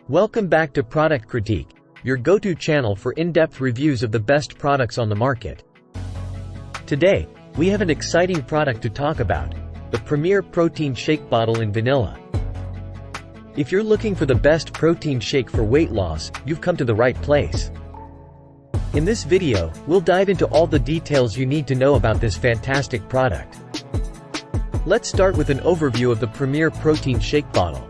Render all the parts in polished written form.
Welcome back to Product Critique, your go-to channel for in-depth reviews of the best products on the market. Today, we have an exciting product to talk about, the Premier Protein Shake Bottle in Vanilla. If you're looking for the best protein shake for weight loss, you've come to the right place. In this video, we'll dive into all the details you need to know about this fantastic product. Let's start with an overview of the Premier Protein Shake Bottle.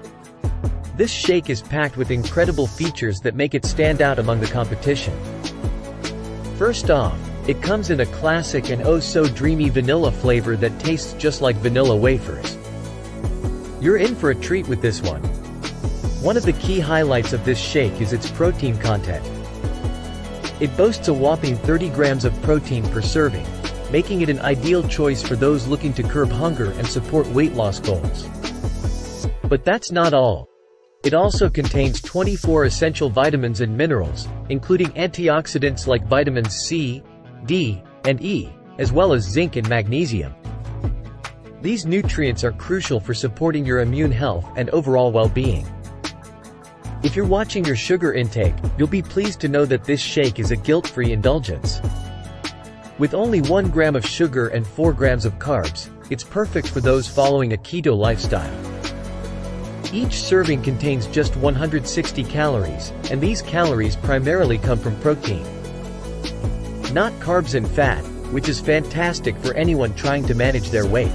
This shake is packed with incredible features that make it stand out among the competition. First off, it comes in a classic and oh-so-dreamy vanilla flavor that tastes just like vanilla wafers. You're in for a treat with this one. One of the key highlights of this shake is its protein content. It boasts a whopping 30 grams of protein per serving, making it an ideal choice for those looking to curb hunger and support weight loss goals. But that's not all. It also contains 24 essential vitamins and minerals, including antioxidants like vitamins C, D, and E, as well as zinc and magnesium. These nutrients are crucial for supporting your immune health and overall well-being. If you're watching your sugar intake, you'll be pleased to know that this shake is a guilt-free indulgence. With only 1 gram of sugar and 4 grams of carbs, it's perfect for those following a keto lifestyle. Each serving contains just 160 calories, and these calories primarily come from protein, not carbs and fat, which is fantastic for anyone trying to manage their weight.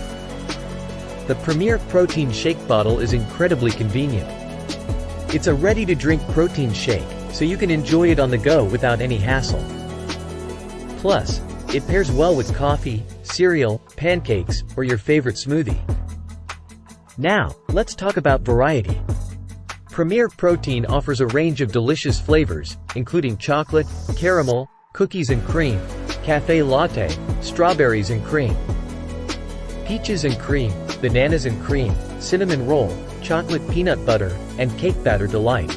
The Premier Protein Shake Bottle is incredibly convenient. It's a ready-to-drink protein shake, so you can enjoy it on the go without any hassle. Plus, it pairs well with coffee, cereal, pancakes, or your favorite smoothie. Now, let's talk about variety. Premier Protein offers a range of delicious flavors, including chocolate, caramel, cookies and cream, cafe latte, strawberries and cream, peaches and cream, bananas and cream, cinnamon roll, chocolate peanut butter, and cake batter delight.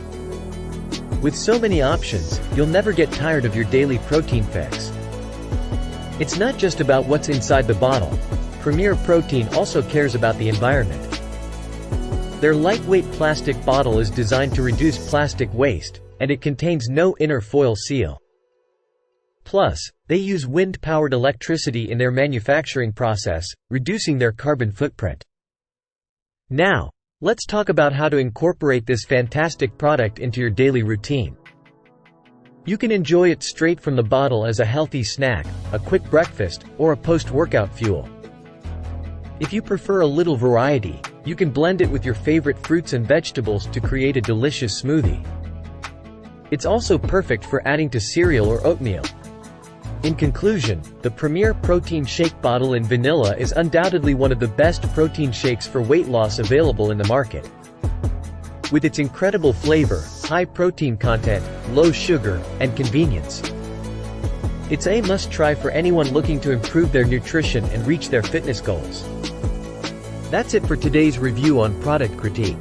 With so many options, you'll never get tired of your daily protein fix. It's not just about what's inside the bottle. Premier Protein also cares about the environment. Their lightweight plastic bottle is designed to reduce plastic waste, and it contains no inner foil seal. Plus, they use wind-powered electricity in their manufacturing process, reducing their carbon footprint. Now, let's talk about how to incorporate this fantastic product into your daily routine. You can enjoy it straight from the bottle as a healthy snack, a quick breakfast, or a post-workout fuel. If you prefer a little variety, you can blend it with your favorite fruits and vegetables to create a delicious smoothie. It's also perfect for adding to cereal or oatmeal. In conclusion, the Premier Protein Shake Bottle in Vanilla is undoubtedly one of the best protein shakes for weight loss available in the market. With its incredible flavor, high protein content, low sugar, and convenience, it's a must-try for anyone looking to improve their nutrition and reach their fitness goals. That's it for today's review on Product Critique.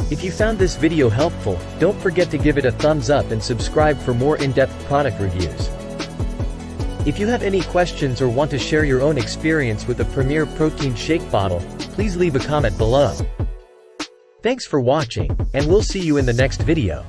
If you found this video helpful, don't forget to give it a thumbs up and subscribe for more in-depth product reviews. If you have any questions or want to share your own experience with the Premier Protein Shake Bottle, please leave a comment below. Thanks for watching, and we'll see you in the next video.